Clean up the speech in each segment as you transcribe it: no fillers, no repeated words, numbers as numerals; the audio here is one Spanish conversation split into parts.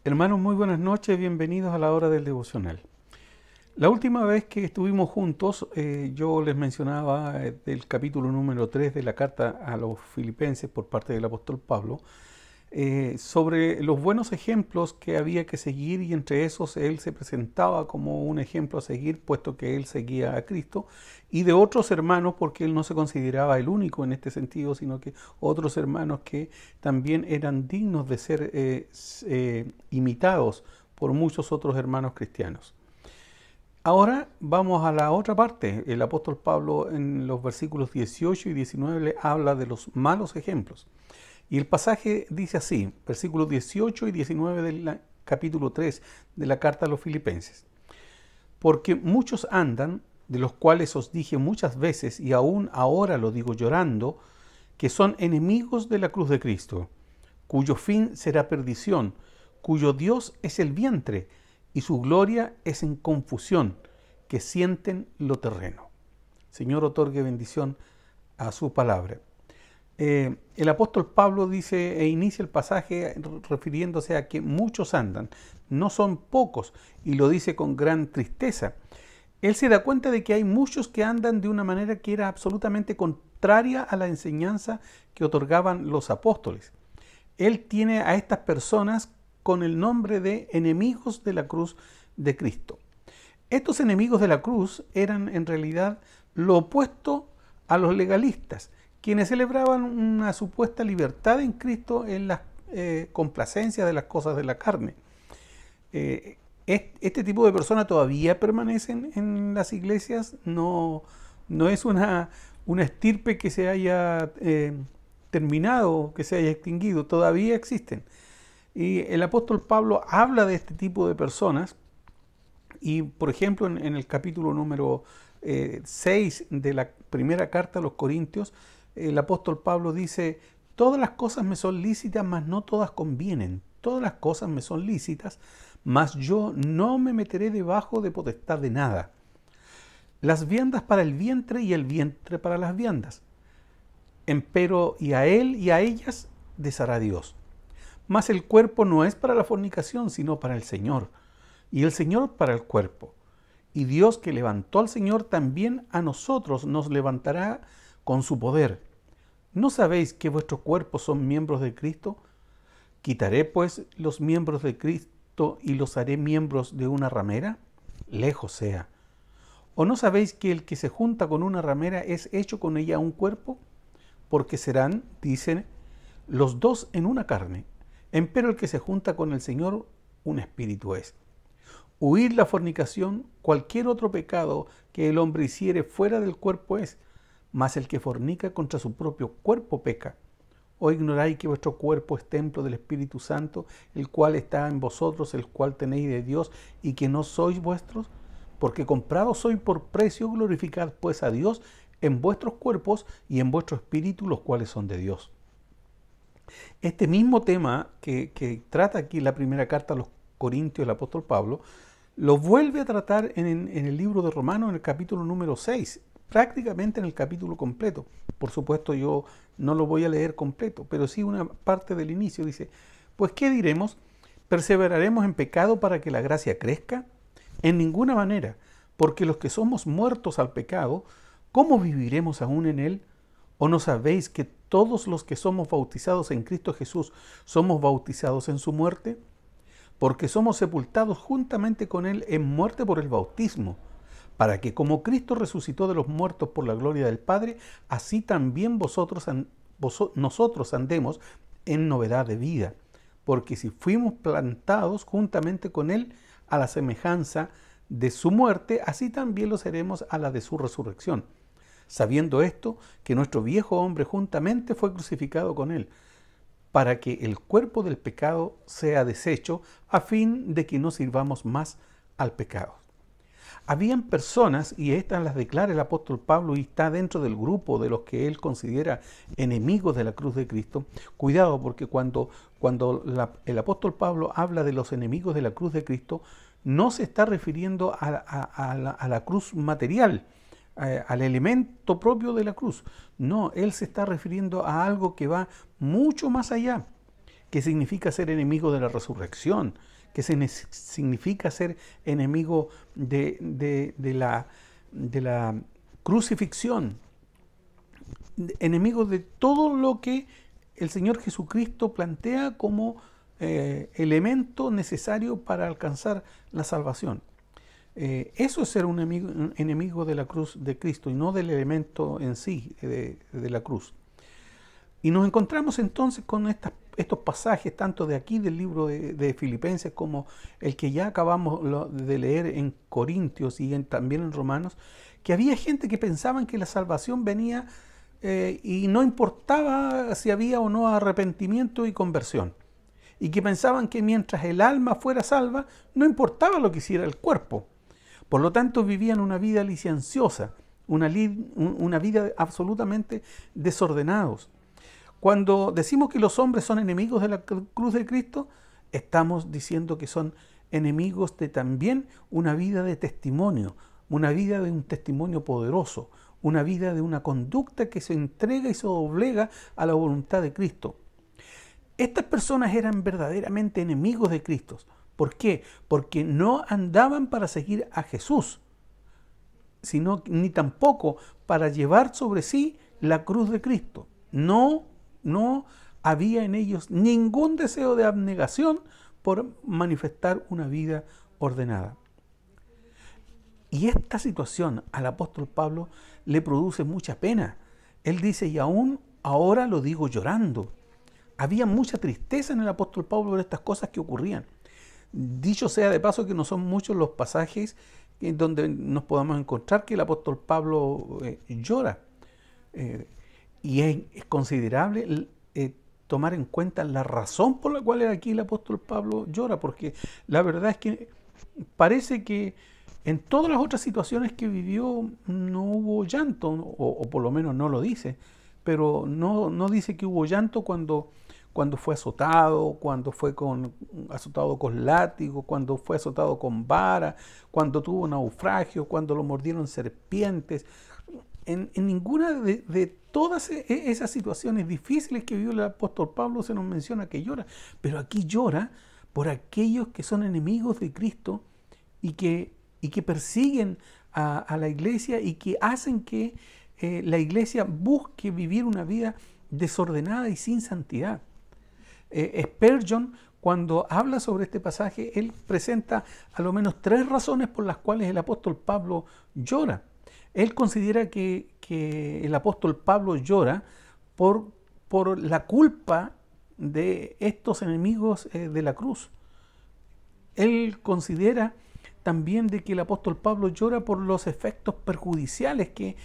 Hermanos, muy buenas noches, bienvenidos a la hora del devocional. La última vez que estuvimos juntos, yo les mencionaba del capítulo número 3 de la carta a los Filipenses por parte del apóstol Pablo, sobre los buenos ejemplos que había que seguir, y entre esos él se presentaba como un ejemplo a seguir, puesto que él seguía a Cristo, y de otros hermanos, porque él no se consideraba el único en este sentido, sino que otros hermanos que también eran dignos de ser imitados por muchos otros hermanos cristianos. Ahora vamos a la otra parte. El apóstol Pablo en los versículos 18 y 19 le habla de los malos ejemplos. Y el pasaje dice así, versículos 18 y 19 del capítulo 3 de la carta a los Filipenses. Porque muchos andan, de los cuales os dije muchas veces, y aún ahora lo digo llorando, que son enemigos de la cruz de Cristo, cuyo fin será perdición, cuyo Dios es el vientre, y su gloria es en confusión, que sienten lo terreno. Señor, otorgue bendición a su palabra. El apóstol Pablo dice e inicia el pasaje refiriéndose a que muchos andan, no son pocos, y lo dice con gran tristeza. Él se da cuenta de que hay muchos que andan de una manera que era absolutamente contraria a la enseñanza que otorgaban los apóstoles. Él tiene a estas personas con el nombre de enemigos de la cruz de Cristo. Estos enemigos de la cruz eran en realidad lo opuesto a los legalistas, quienes celebraban una supuesta libertad en Cristo en las complacencias de las cosas de la carne. Este tipo de personas todavía permanecen en las iglesias, no es una estirpe que se haya terminado, que se haya extinguido, todavía existen. Y el apóstol Pablo habla de este tipo de personas y, por ejemplo, en el capítulo número 6 de la primera carta a los Corintios, el apóstol Pablo dice: todas las cosas me son lícitas, mas no todas convienen. Todas las cosas me son lícitas, mas yo no me meteré debajo de potestad de nada. Las viandas para el vientre y el vientre para las viandas. Empero y a él y a ellas deshará Dios. Mas el cuerpo no es para la fornicación, sino para el Señor, y el Señor para el cuerpo. Y Dios, que levantó al Señor, también a nosotros nos levantará con su poder. ¿No sabéis que vuestros cuerpos son miembros de Cristo? ¿Quitaré pues los miembros de Cristo y los haré miembros de una ramera? Lejos sea. ¿O no sabéis que el que se junta con una ramera es hecho con ella un cuerpo? Porque serán, dicen, los dos en una carne. Empero el que se junta con el Señor, un espíritu es. Huid la fornicación, cualquier otro pecado que el hombre hiciere fuera del cuerpo es, mas el que fornica contra su propio cuerpo peca. ¿O ignoráis que vuestro cuerpo es templo del Espíritu Santo, el cual está en vosotros, el cual tenéis de Dios, y que no sois vuestros? Porque comprados sois por precio, glorificad pues a Dios en vuestros cuerpos y en vuestro espíritu, los cuales son de Dios. Este mismo tema que trata aquí la primera carta a los Corintios, el apóstol Pablo, lo vuelve a tratar en el libro de Romanos, en el capítulo número 6, prácticamente en el capítulo completo. Por supuesto, yo no lo voy a leer completo, pero sí una parte del inicio. Dice: pues ¿qué diremos? ¿Perseveraremos en pecado para que la gracia crezca? En ninguna manera, porque los que somos muertos al pecado, ¿cómo viviremos aún en él? ¿O no sabéis que todos los que somos bautizados en Cristo Jesús somos bautizados en su muerte? Porque somos sepultados juntamente con él en muerte por el bautismo, para que como Cristo resucitó de los muertos por la gloria del Padre, así también nosotros andemos en novedad de vida. Porque si fuimos plantados juntamente con él a la semejanza de su muerte, así también lo seremos a la de su resurrección. Sabiendo esto, que nuestro viejo hombre juntamente fue crucificado con él, para que el cuerpo del pecado sea deshecho, a fin de que no sirvamos más al pecado. Habían personas, y estas las declara el apóstol Pablo y está dentro del grupo de los que él considera enemigos de la cruz de Cristo. Cuidado, porque cuando el apóstol Pablo habla de los enemigos de la cruz de Cristo, no se está refiriendo a la cruz material, al elemento propio de la cruz. No, él se está refiriendo a algo que va mucho más allá. que significa ser enemigo de la resurrección, que significa ser enemigo de la crucifixión, enemigo de todo lo que el Señor Jesucristo plantea como elemento necesario para alcanzar la salvación. Eso es ser un enemigo de la cruz de Cristo y no del elemento en sí de la cruz. Y nos encontramos entonces con estos pasajes, tanto de aquí del libro de Filipenses como el que ya acabamos de leer en Corintios y también en Romanos, que había gente que pensaban que la salvación venía y no importaba si había o no arrepentimiento y conversión. Y que pensaban que mientras el alma fuera salva, no importaba lo que hiciera el cuerpo. Por lo tanto, vivían una vida licenciosa, una vida absolutamente desordenados. Cuando decimos que los hombres son enemigos de la cruz de Cristo, estamos diciendo que son enemigos de también una vida de testimonio, una vida de un testimonio poderoso, una vida de una conducta que se entrega y se doblega a la voluntad de Cristo. Estas personas eran verdaderamente enemigos de Cristo. ¿Por qué? Porque no andaban para seguir a Jesús, ni tampoco para llevar sobre sí la cruz de Cristo. No había en ellos ningún deseo de abnegación por manifestar una vida ordenada. Y esta situación al apóstol Pablo le produce mucha pena. Él dice, y aún ahora lo digo llorando. Había mucha tristeza en el apóstol Pablo por estas cosas que ocurrían. Dicho sea de paso que no son muchos los pasajes en donde nos podamos encontrar que el apóstol Pablo llora. Y es considerable tomar en cuenta la razón por la cual aquí el apóstol Pablo llora, porque la verdad es que parece que en todas las otras situaciones que vivió no hubo llanto, o por lo menos no lo dice, pero no dice que hubo llanto cuando fue azotado, cuando fue azotado con látigo, cuando fue azotado con vara, cuando tuvo naufragio, cuando lo mordieron serpientes. En ninguna de todas esas situaciones difíciles que vivió el apóstol Pablo se nos menciona que llora, pero aquí llora por aquellos que son enemigos de Cristo y que persiguen a la iglesia y que hacen que la iglesia busque vivir una vida desordenada y sin santidad. Spurgeon, cuando habla sobre este pasaje, él presenta a lo menos 3 razones por las cuales el apóstol Pablo llora. Él considera que el apóstol Pablo llora por la culpa de estos enemigos de la cruz. Él considera también de que el apóstol Pablo llora por los efectos perjudiciales que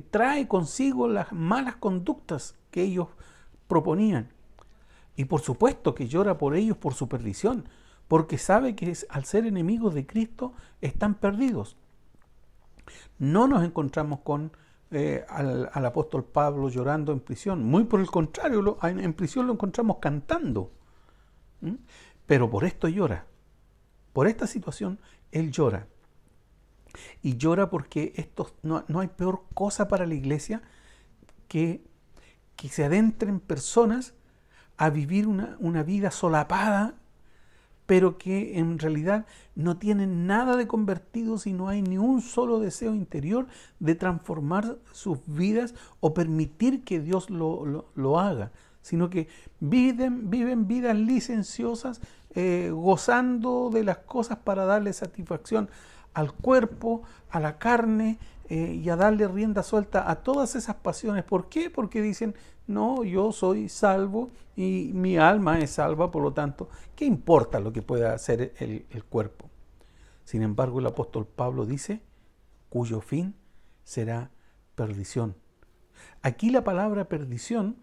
trae consigo las malas conductas que ellos proponían. Y por supuesto que llora por ellos por su perdición, porque sabe que al ser enemigos de Cristo están perdidos. No nos encontramos con al apóstol Pablo llorando en prisión. Muy por el contrario, en prisión lo encontramos cantando. Pero por esto llora. Por esta situación, él llora. Y llora porque no hay peor cosa para la iglesia que se adentren personas a vivir una vida solapada, pero que en realidad no tienen nada de convertidos y no hay ni un solo deseo interior de transformar sus vidas o permitir que Dios lo haga, sino que viven vidas licenciosas, gozando de las cosas para darle satisfacción al cuerpo, a la carne, y a darle rienda suelta a todas esas pasiones. ¿Por qué? Porque dicen, no, yo soy salvo y mi alma es salva, por lo tanto, ¿qué importa lo que pueda hacer el cuerpo? Sin embargo, el apóstol Pablo dice, cuyo fin será perdición. Aquí la palabra perdición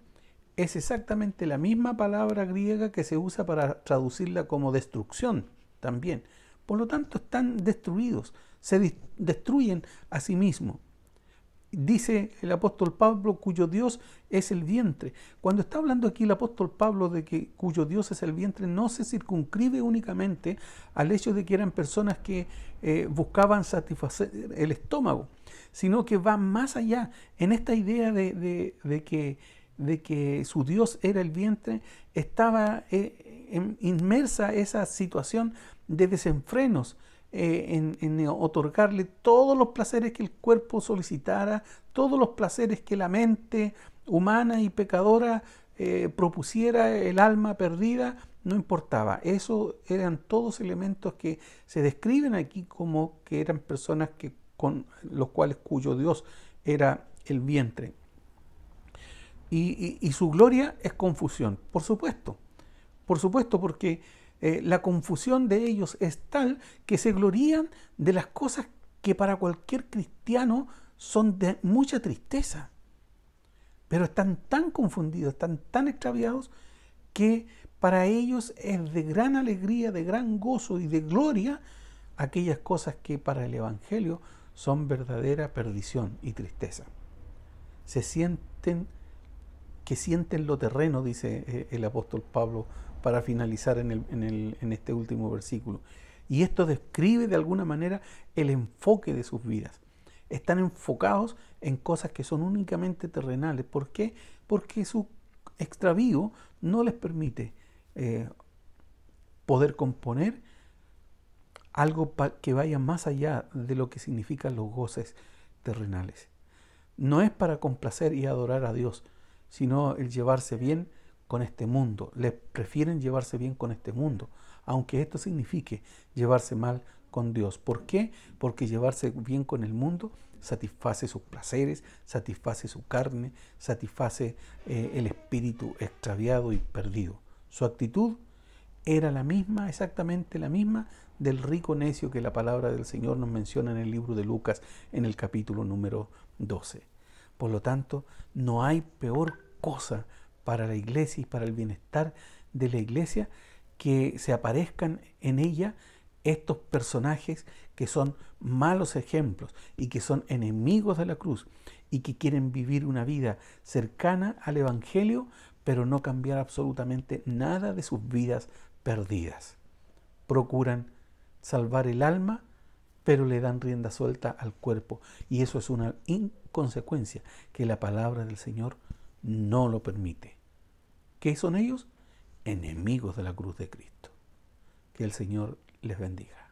es exactamente la misma palabra griega que se usa para traducirla como destrucción también. Por lo tanto, están destruidos, se destruyen a sí mismos. Dice el apóstol Pablo, cuyo Dios es el vientre. Cuando está hablando aquí el apóstol Pablo de que cuyo Dios es el vientre, no se circunscribe únicamente al hecho de que eran personas que buscaban satisfacer el estómago, sino que va más allá en esta idea de que de que su Dios era el vientre, estaba inmersa esa situación de desenfrenos, en otorgarle todos los placeres que el cuerpo solicitara, todos los placeres que la mente humana y pecadora propusiera, el alma perdida, no importaba. Eso eran todos elementos que se describen aquí como que eran personas que, con los cuales cuyo Dios era el vientre. Y su gloria es confusión, por supuesto, porque la confusión de ellos es tal que se glorían de las cosas que para cualquier cristiano son de mucha tristeza, pero están tan confundidos, están tan extraviados, que para ellos es de gran alegría, de gran gozo y de gloria aquellas cosas que para el Evangelio son verdadera perdición y tristeza. Se sienten lo terreno, dice el apóstol Pablo para finalizar en este último versículo. Y esto describe de alguna manera el enfoque de sus vidas. Están enfocados en cosas que son únicamente terrenales. ¿Por qué? Porque su extravío no les permite poder componer algo que vaya más allá de lo que significan los goces terrenales. No es para complacer y adorar a Dios, sino el llevarse bien con este mundo. Les prefieren llevarse bien con este mundo, aunque esto signifique llevarse mal con Dios. ¿Por qué? Porque llevarse bien con el mundo satisface sus placeres, satisface su carne, satisface el espíritu extraviado y perdido. Su actitud era la misma, exactamente la misma, del rico necio que la palabra del Señor nos menciona en el libro de Lucas, en el capítulo número 12. Por lo tanto, no hay peor cosa para la iglesia y para el bienestar de la iglesia que se aparezcan en ella estos personajes que son malos ejemplos y que son enemigos de la cruz y que quieren vivir una vida cercana al Evangelio, pero no cambiar absolutamente nada de sus vidas perdidas. Procuran salvar el alma, pero le dan rienda suelta al cuerpo, y eso es una inconsecuencia que la palabra del Señor no lo permite. ¿Qué son ellos? Enemigos de la cruz de Cristo. Que el Señor les bendiga.